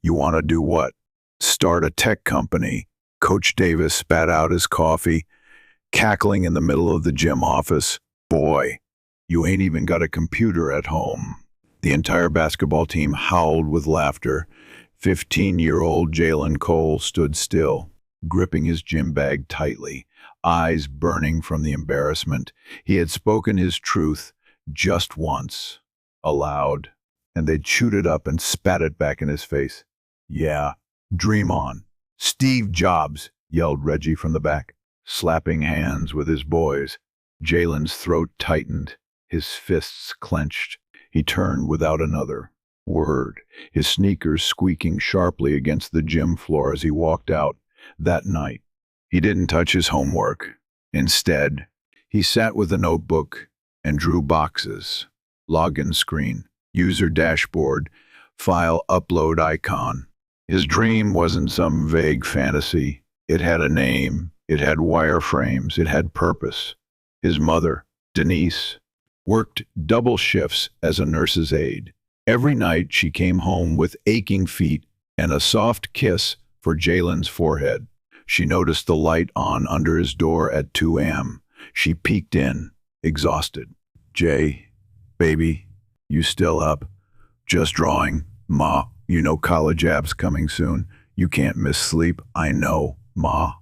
You want to do what? Start a tech company. Coach Davis spat out his coffee, cackling in the middle of the gym office. Boy, you ain't even got a computer at home. The entire basketball team howled with laughter. 15-year-old Jaylen Cole stood still, gripping his gym bag tightly, eyes burning from the embarrassment. He had spoken his truth just once, aloud, and they'd chewed it up and spat it back in his face. Yeah, dream on. Steve Jobs, yelled Reggie from the back, slapping hands with his boys. Jaylen's throat tightened, his fists clenched. He turned without another word, his sneakers squeaking sharply against the gym floor as he walked out. That night, he didn't touch his homework. Instead, he sat with a notebook and drew boxes. Login screen, user dashboard, file upload icon. His dream wasn't some vague fantasy. It had a name, it had wireframes, it had purpose. His mother, Denise, worked double shifts as a nurse's aide. Every night she came home with aching feet and a soft kiss for Jaylen's forehead. She noticed the light on under his door at 2 a.m. She peeked in, exhausted. Jay, baby, you still up? Just drawing. Ma, you know college app's coming soon. You can't miss sleep. I know, Ma.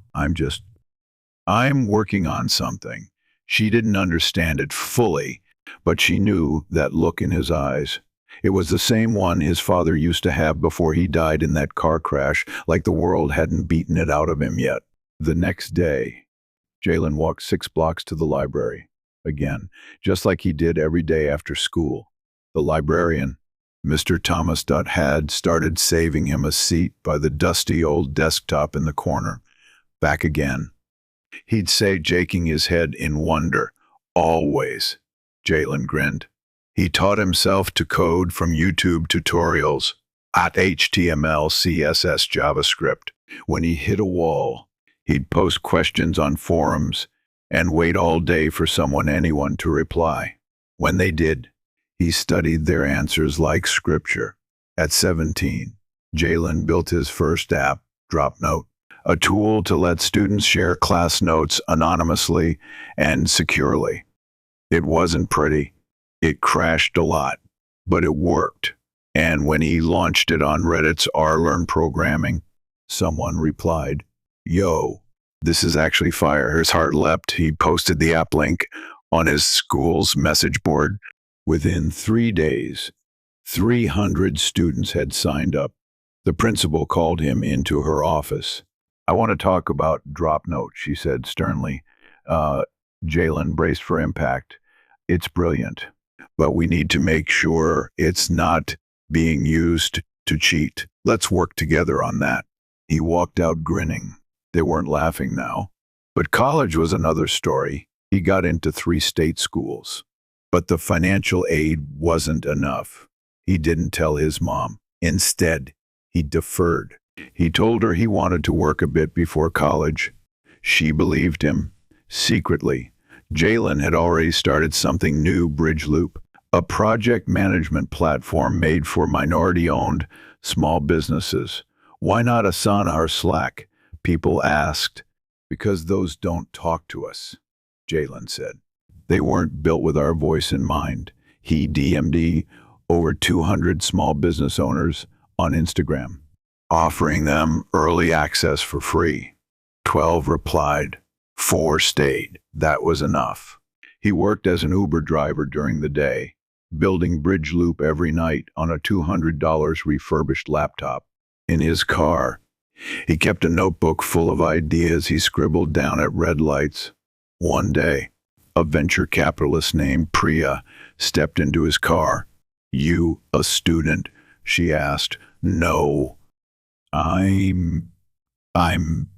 I'm working on something. She didn't understand it fully, but she knew that look in his eyes. It was the same one his father used to have before he died in that car crash, like the world hadn't beaten it out of him yet. The next day, Jaylen walked 6 blocks to the library. Again, just like he did every day after school. The librarian, Mr. Thomas Dutt, had started saving him a seat by the dusty old desktop in the corner. Back again. He'd say, shaking his head in wonder, always. Jaylen grinned. He taught himself to code from YouTube tutorials at HTML, CSS, JavaScript. When he hit a wall, he'd post questions on forums and wait all day for anyone to reply. When they did, he studied their answers like scripture. At 17, Jaylen built his first app, DropNote, a tool to let students share class notes anonymously and securely. It wasn't pretty. It crashed a lot, but it worked. And when he launched it on Reddit's R-Learn programming, someone replied, "Yo, this is actually fire." His heart leapt. He posted the app link on his school's message board. Within 3 days, 300 students had signed up. The principal called him into her office. "I want to talk about DropNote," she said sternly. Jaylen braced for impact. "It's brilliant, but we need to make sure it's not being used to cheat. Let's work together on that." He walked out grinning. They weren't laughing now. But college was another story. He got into 3 state schools. But the financial aid wasn't enough. He didn't tell his mom. Instead, he deferred. He told her he wanted to work a bit before college. She believed him. Secretly, Jaylen had already started something new, BridgeLoop, a project management platform made for minority-owned small businesses. "Why not Asana or Slack?" people asked. "Because those don't talk to us," Jaylen said. "They weren't built with our voice in mind." He DM'd over 200 small business owners on Instagram, offering them early access for free. 12 replied. 4 stayed. That was enough. He worked as an Uber driver during the day, building BridgeLoop every night on a $200 refurbished laptop. In his car, he kept a notebook full of ideas he scribbled down at red lights. One day, a venture capitalist named Priya stepped into his car. "You a student?" she asked. "No, I'm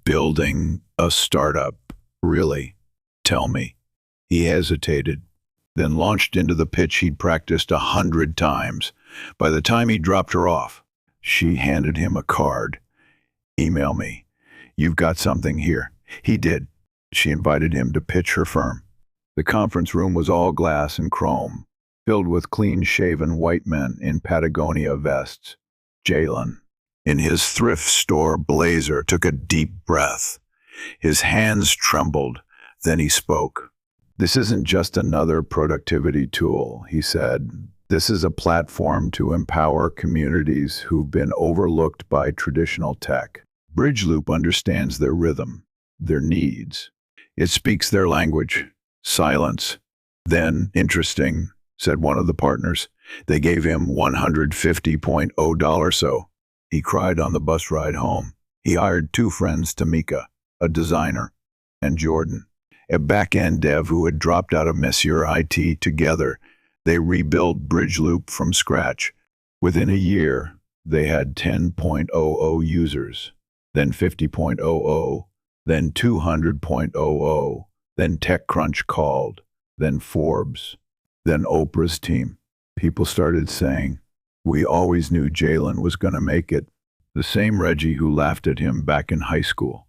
building a startup." "Really? Tell me." He hesitated, then launched into the pitch he'd practiced 100 times. By the time he dropped her off, she handed him a card. "Email me. You've got something here." He did. She invited him to pitch her firm. The conference room was all glass and chrome, filled with clean-shaven white men in Patagonia vests. Jaylen, in his thrift store blazer, took a deep breath. His hands trembled. Then he spoke. "This isn't just another productivity tool," he said. "This is a platform to empower communities who've been overlooked by traditional tech. Bridgeloop understands their rhythm, their needs. It speaks their language." Silence. "Then, interesting," said one of the partners. "They gave him $150,000. So he cried on the bus ride home. He hired two friends, Tamika, a designer, and Jordan, a back-end dev who had dropped out of Messier IT. Together, they rebuilt Bridgeloop from scratch. Within a year, they had 10.00 users, then 50.00, then 200.00, then TechCrunch called, then Forbes, then Oprah's team. People started saying, "We always knew Jaylen was going to make it." The same Reggie who laughed at him back in high school.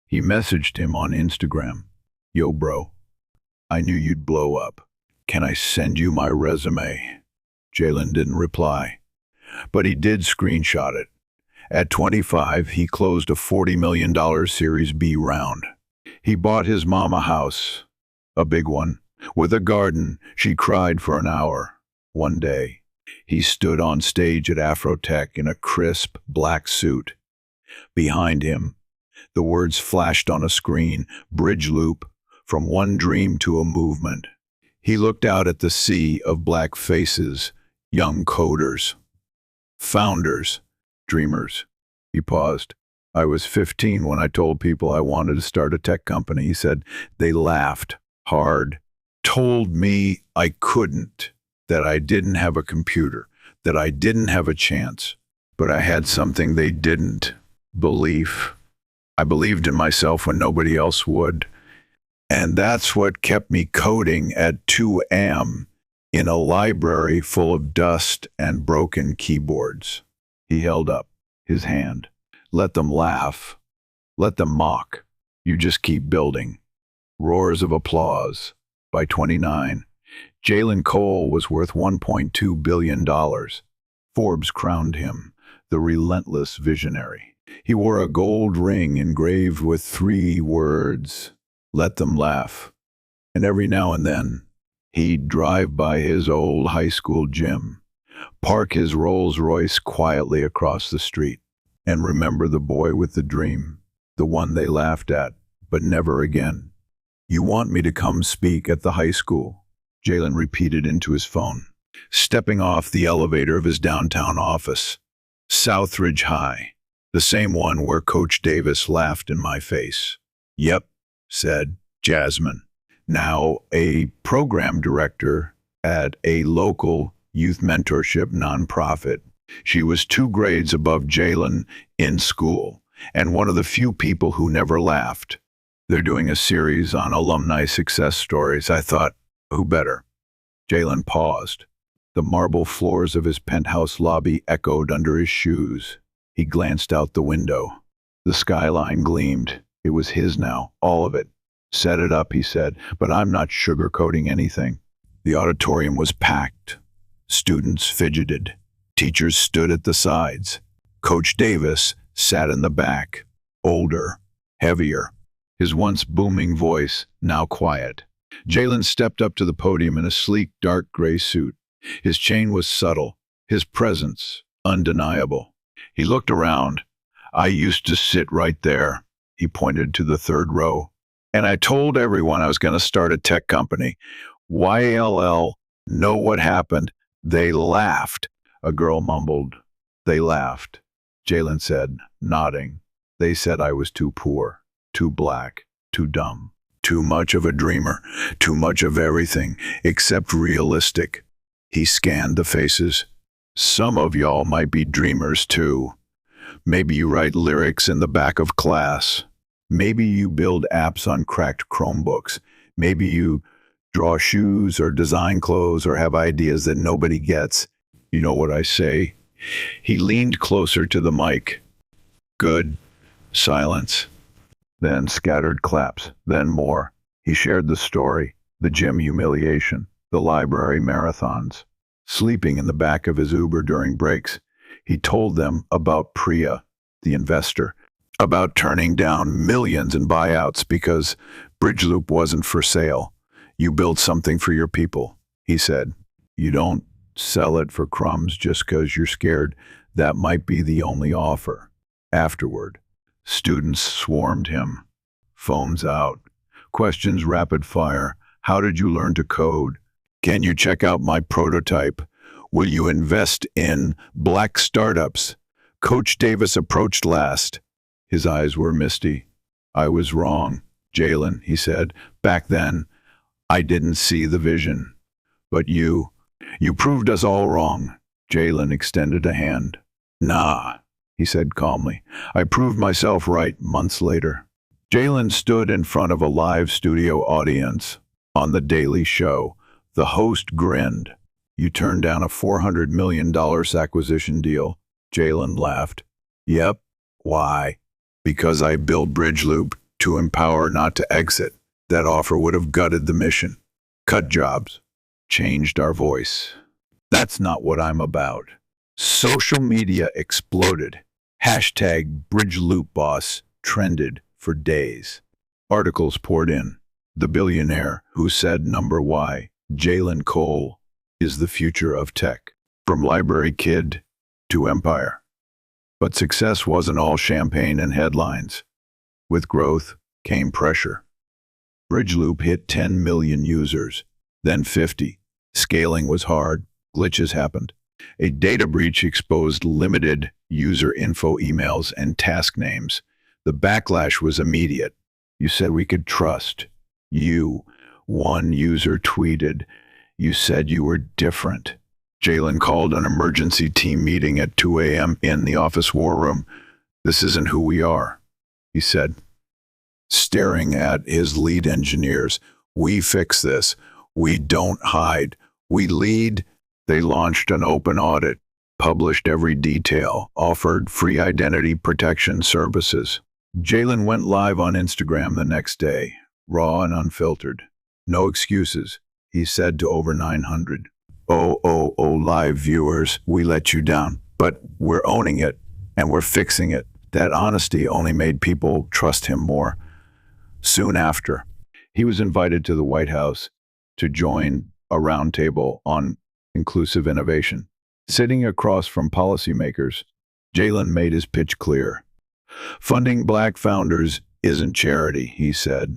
He messaged him on Instagram. "Yo, bro, I knew you'd blow up. Can I send you my resume?" Jaylen didn't reply, but he did screenshot it. At 25, he closed a $40 million Series B round. He bought his mom a house, a big one, with a garden. She cried for an hour. One day, he stood on stage at Afrotech in a crisp black suit. Behind him, the words flashed on a screen, "Bridgeloop, from one dream to a movement." He looked out at the sea of black faces, young coders, founders, dreamers. He paused. "I was 15 when I told people I wanted to start a tech company," he said. "They laughed hard, told me I couldn't, that I didn't have a computer, that I didn't have a chance. But I had something they didn't: belief. I believed in myself when nobody else would. And that's what kept me coding at 2 a.m. in a library full of dust and broken keyboards." He held up his hand. "Let them laugh. Let them mock. You just keep building." Roars of applause. By 29, Jaylen Cole was worth $1.2 billion. Forbes crowned him the relentless visionary. He wore a gold ring engraved with 3 words, "Let them laugh." And every now and then, he'd drive by his old high school gym, park his Rolls-Royce quietly across the street, and remember the boy with the dream, the one they laughed at, but never again. "You want me to come speak at the high school?" Jaylen repeated into his phone, stepping off the elevator of his downtown office. Southridge High, the same one where Coach Davis laughed in my face. "Yep," said Jasmine, now a program director at a local youth mentorship nonprofit. She was 2 grades above Jaylen in school, and one of the few people who never laughed. "They're doing a series on alumni success stories." I thought, who better? Jaylen paused. The marble floors of his penthouse lobby echoed under his shoes. He glanced out the window. The skyline gleamed. It was his now, all of it. "Set it up," he said, "but I'm not sugarcoating anything." The auditorium was packed. Students fidgeted. Teachers stood at the sides. Coach Davis sat in the back, older, heavier, his once booming voice now quiet. Jaylen stepped up to the podium in a sleek, dark gray suit. His chain was subtle, his presence undeniable. He looked around. "I used to sit right there." He pointed to the 3rd row. "And I told everyone I was going to start a tech company. YLL, know what happened? They laughed." A girl mumbled, "They laughed." Jaylen said, nodding. "They said I was too poor, too black, too dumb, too much of a dreamer, too much of everything except realistic." He scanned the faces. "Some of y'all might be dreamers too. Maybe you write lyrics in the back of class. Maybe you build apps on cracked Chromebooks. Maybe you draw shoes or design clothes or have ideas that nobody gets. You know what I say?" He leaned closer to the mic. "Good." Silence. Then scattered claps. Then more. He shared the story, the gym humiliation, the library marathons, sleeping in the back of his Uber during breaks. He told them about Priya, the investor, about turning down millions in buyouts because Bridgeloop wasn't for sale. You build something for your people, he said. You don't sell it for crumbs just because you're scared that might be the only offer. Afterward, students swarmed him. Phones out. Questions rapid fire. How did you learn to code? Can you check out my prototype? Will you invest in black startups? Coach Davis approached last. His eyes were misty. I was wrong, Jaylen, he said. Back then, I didn't see the vision. But you proved us all wrong. Jaylen extended a hand. Nah, he said calmly. I proved myself right months later. Jaylen stood in front of a live studio audience. On The Daily Show, the host grinned. You turned down a $400 million acquisition deal. Jaylen laughed. Yep. Why? Because I built Bridgeloop to empower, not to exit. That offer would have gutted the mission. Cut jobs. Changed our voice. That's not what I'm about. Social media exploded. Hashtag BridgeLoopBoss trended for days. Articles poured in. The billionaire who said number why, Jaylen Cole, is the future of tech. From library kid to empire. But success wasn't all champagne and headlines. With growth came pressure. Bridgeloop hit 10 million users, then 50. Scaling was hard. Glitches happened. A data breach exposed limited user info emails and task names. The backlash was immediate. You said we could trust. You, one user tweeted, you said you were different. Jaylen called an emergency team meeting at 2 a.m. in the office war room. This isn't who we are, he said. Staring at his lead engineers, we fix this. We don't hide. We lead. They launched an open audit, published every detail, offered free identity protection services. Jaylen went live on Instagram the next day, raw and unfiltered. No excuses, he said to over 900. Oh, live viewers, we let you down, but we're owning it and we're fixing it. That honesty only made people trust him more. Soon after, he was invited to the White House to join a roundtable on inclusive innovation. Sitting across from policymakers, Jaylen made his pitch clear. Funding Black founders isn't charity, he said.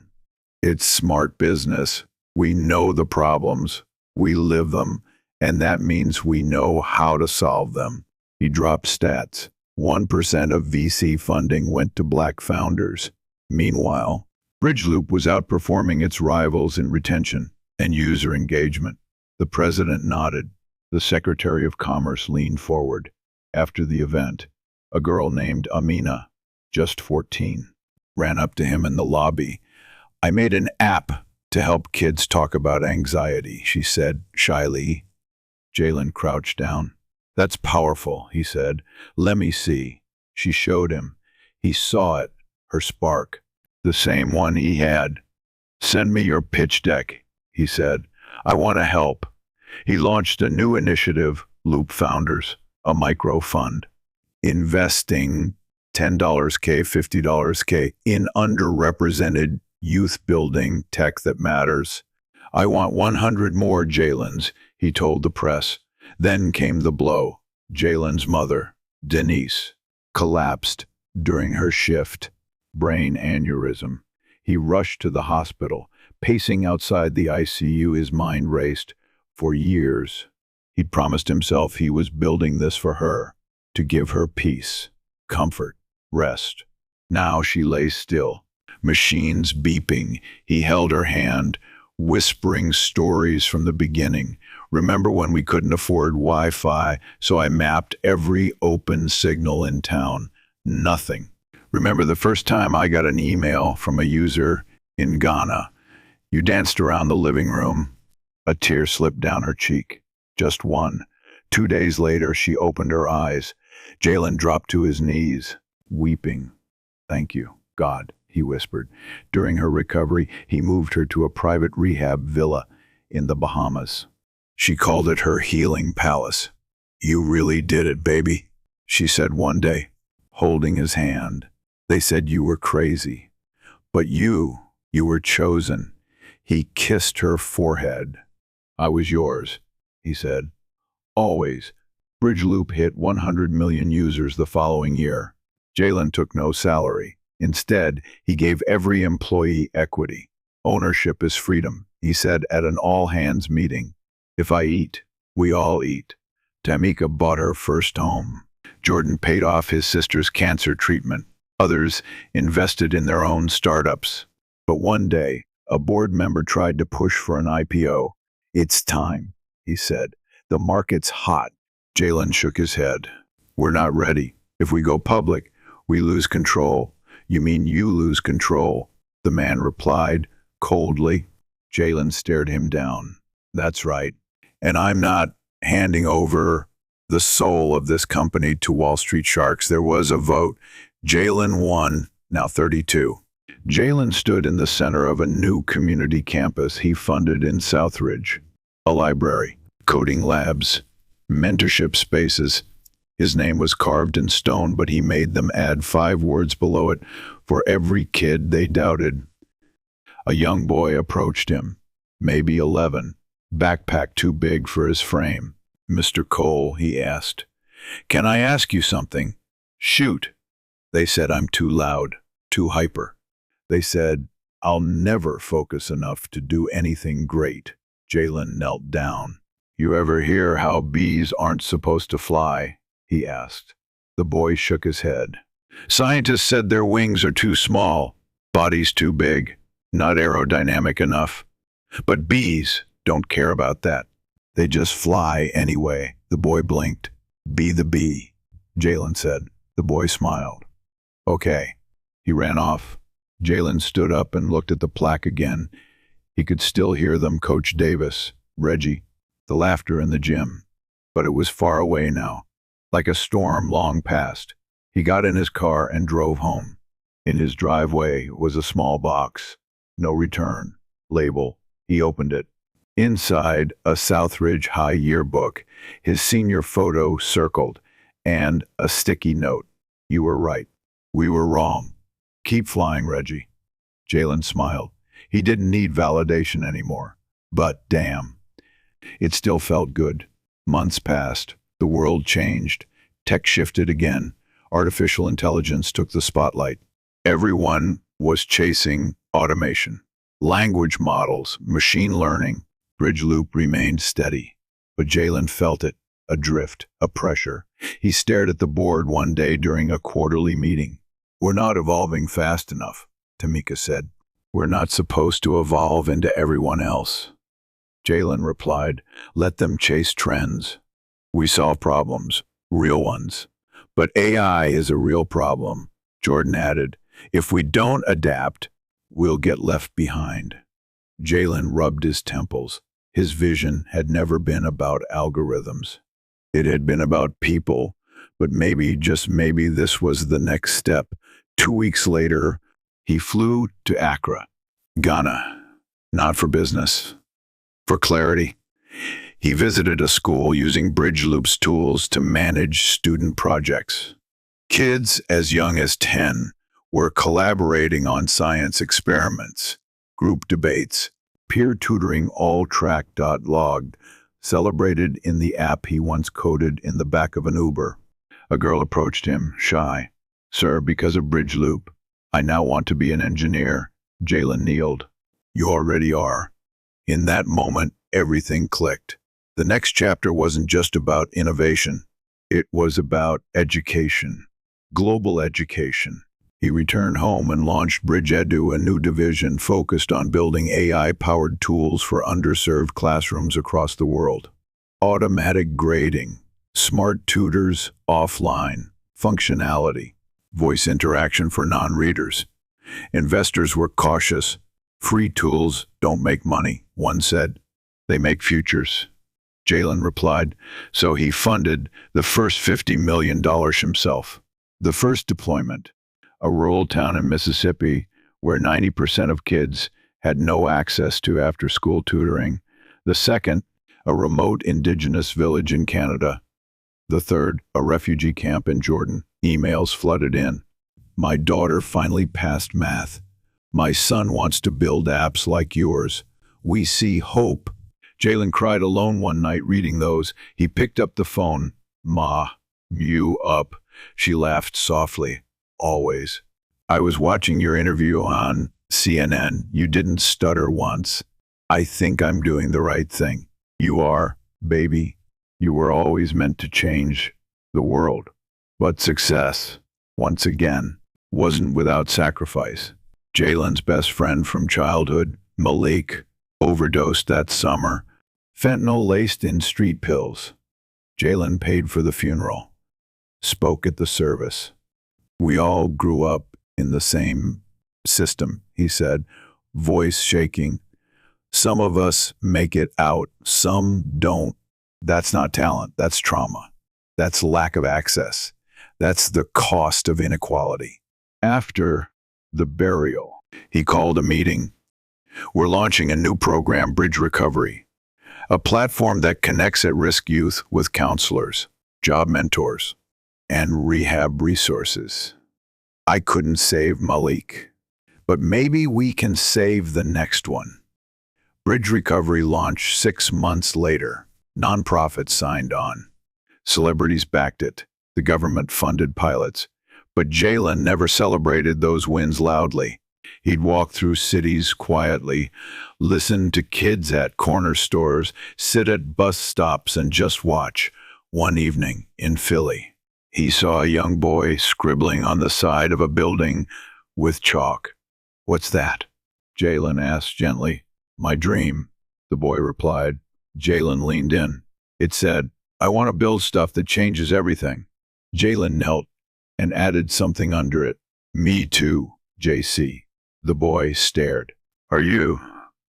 It's smart business. We know the problems, we live them, and that means we know how to solve them. He dropped stats. 1% of VC funding went to Black founders. Meanwhile, Bridgeloop was outperforming its rivals in retention and user engagement. The president nodded. The Secretary of Commerce leaned forward. After the event, a girl named Amina, just 14, ran up to him in the lobby. I made an app to help kids talk about anxiety, she said shyly. Jaylen crouched down. That's powerful, he said. Let me see. She showed him. He saw it, her spark, the same one he had. Send me your pitch deck, he said. I want to help. He launched a new initiative, Loop Founders, a micro fund, investing $10K, $50K in underrepresented youth building tech that matters. I want 100 more Jaylens, he told the press. Then came the blow. Jaylen's mother, Denise, collapsed during her shift, brain aneurysm. He rushed to the hospital. Pacing outside the ICU, his mind raced. For years, he'd promised himself he was building this for her, to give her peace, comfort, rest. Now she lay still, machines beeping. He held her hand, whispering stories from the beginning. Remember when we couldn't afford Wi-Fi, so I mapped every open signal in town. Nothing. Remember the first time I got an email from a user in Ghana? You danced around the living room. A tear slipped down her cheek. Just one. 2 days later, she opened her eyes. Jaylen dropped to his knees, weeping. Thank you, God, he whispered. During her recovery, he moved her to a private rehab villa in the Bahamas. She called it her healing palace. You really did it, baby. she said one day, holding his hand. They said you were crazy. But you were chosen. He kissed her forehead. I was yours, he said. Always. Bridge Loop hit 100 million users the following year. Jaylen took no salary. Instead, he gave every employee equity. Ownership is freedom, he said at an all-hands meeting. If I eat, we all eat. Tamika bought her first home. Jordan paid off his sister's cancer treatment. Others invested in their own startups. But one day, a board member tried to push for an IPO. It's time, he said. The market's hot. Jaylen shook his head. We're not ready. If we go public, we lose control. You mean you lose control? The man replied coldly. Jaylen stared him down. That's right. And I'm not handing over the soul of this company to Wall Street sharks. There was a vote. Jaylen won, now 32. Jaylen stood in the center of a new community campus he funded in Southridge. A library, coding labs, mentorship spaces. His name was carved in stone, but he made them add 5 words below it for every kid they doubted. A young boy approached him, maybe 11, backpack too big for his frame. Mr. Cole, he asked, can I ask you something? Shoot. They said I'm too loud, too hyper. They said, I'll never focus enough to do anything great. Jaylen knelt down. You ever hear how bees aren't supposed to fly? He asked. The boy shook his head. Scientists said their wings are too small, bodies too big, not aerodynamic enough. But bees don't care about that. They just fly anyway. The boy blinked. Be the bee, Jaylen said. The boy smiled. Okay. He ran off. Jaylen stood up and looked at the plaque again. He could still hear them, Coach Davis, Reggie, the laughter in the gym. But it was far away now, like a storm long past. He got in his car and drove home. In his driveway was a small box. No return. Label. He opened it. Inside, a Southridge High yearbook, his senior photo circled, and a sticky note. You were right. We were wrong. Keep flying, Reggie. Jaylen smiled. He didn't need validation anymore. But damn, it still felt good. Months passed. The world changed. Tech shifted again. Artificial intelligence took the spotlight. Everyone was chasing automation. Language models, machine learning. Bridge Loop remained steady. But Jaylen felt it, a drift, a pressure. He stared at the board one day during a quarterly meeting. We're not evolving fast enough, Tamika said. We're not supposed to evolve into everyone else. Jaylen replied, let them chase trends. We solve problems, real ones. But AI is a real problem, Jordan added. If we don't adapt, we'll get left behind. Jaylen rubbed his temples. His vision had never been about algorithms. It had been about people, but maybe, just maybe, this was the next step. 2 weeks later, he flew to Accra, Ghana, not for business, for clarity. He visited a school using Bridge Loop's tools to manage student projects. Kids as young as 10 were collaborating on science experiments, group debates, peer tutoring, all track.log, celebrated in the app he once coded in the back of an Uber. A girl approached him, shy. Sir, because of Bridge Loop, I now want to be an engineer. Jaylen kneeled. You already are. In that moment, everything clicked. The next chapter wasn't just about innovation. It was about education, global education. He returned home and launched Bridge Edu, a new division focused on building AI-powered tools for underserved classrooms across the world. Automatic grading, smart tutors, offline, functionality, voice interaction for non-readers. Investors were cautious. Free tools don't make money, one said. They make futures. Jaylen replied, so he funded the first $50 million himself. The first deployment, a rural town in Mississippi where 90% of kids had no access to after-school tutoring. The second, a remote indigenous village in Canada The third, a refugee camp in Jordan. Emails flooded in. My daughter finally passed math. My son wants to build apps like yours. We see hope. Jaylen cried alone one night reading those. He picked up the phone. Ma, you up? She laughed softly. Always. I was watching your interview on CNN. You didn't stutter once. I think I'm doing the right thing. You are, baby. You were always meant to change the world. But success, once again, wasn't without sacrifice. Jaylen's best friend from childhood, Malik, overdosed that summer. Fentanyl laced in street pills. Jaylen paid for the funeral. Spoke at the service. We all grew up in the same system, he said, voice shaking. Some of us make it out, some don't. That's not talent, that's trauma. That's lack of access. That's the cost of inequality. After the burial, he called a meeting. We're launching a new program, Bridge Recovery, a platform that connects at-risk youth with counselors, job mentors, and rehab resources. I couldn't save Malik, but maybe we can save the next one. Bridge Recovery launched 6 months later. Nonprofits signed on. Celebrities backed it. The government funded pilots. But Jaylen never celebrated those wins loudly. He'd walk through cities quietly, listen to kids at corner stores, sit at bus stops and just watch. One evening in Philly, he saw a young boy scribbling on the side of a building with chalk. What's that? Jaylen asked gently. My dream, the boy replied. Jaylen leaned in. It said, I want to build stuff that changes everything. Jaylen knelt and added something under it. Me too, JC. The boy stared. Are you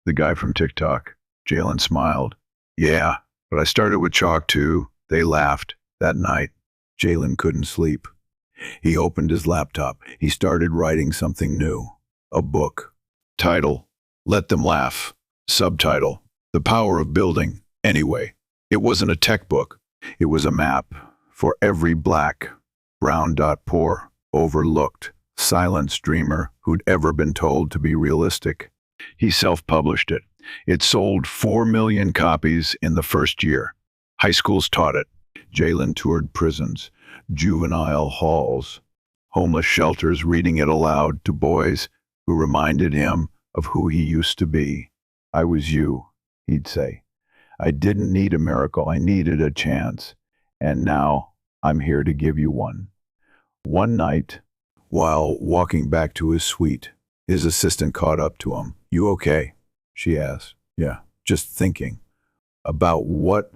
the guy from TikTok? Jaylen smiled. Yeah, but I started with chalk too. They laughed. That night, Jaylen couldn't sleep. He opened his laptop. He started writing something new. A book. Title, Let Them Laugh. Subtitle, The Power of Building. Anyway, it wasn't a tech book. It was a map for every black, brown, poor, overlooked, silenced dreamer who'd ever been told to be realistic. He self-published it. It sold 4 million copies in the first year. High schools taught it. Jaylen toured prisons, juvenile halls, homeless shelters, reading it aloud to boys who reminded him of who he used to be. I was you, he'd say. I didn't need a miracle, I needed a chance. And now I'm here to give you one. One night, while walking back to his suite, his assistant caught up to him. You okay? She asked. Yeah, just thinking. About what?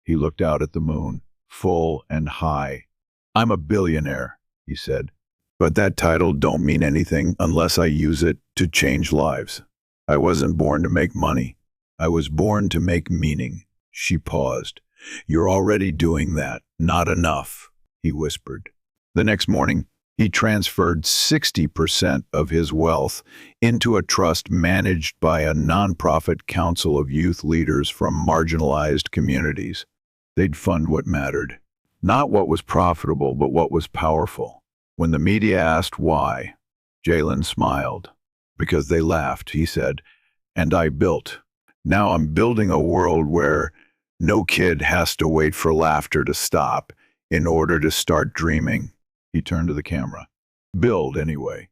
He looked out at the moon, full and high. I'm a billionaire, he said. But that title don't mean anything unless I use it to change lives. I wasn't born to make money. I was born to make meaning. She paused. You're already doing that. Not enough, he whispered. The next morning, he transferred 60% of his wealth into a trust managed by a nonprofit council of youth leaders from marginalized communities. They'd fund what mattered. Not what was profitable, but what was powerful. When the media asked why, Jaylen smiled. Because they laughed, he said, and I built. Now I'm building a world where no kid has to wait for laughter to stop in order to start dreaming. He turned to the camera. Build, anyway.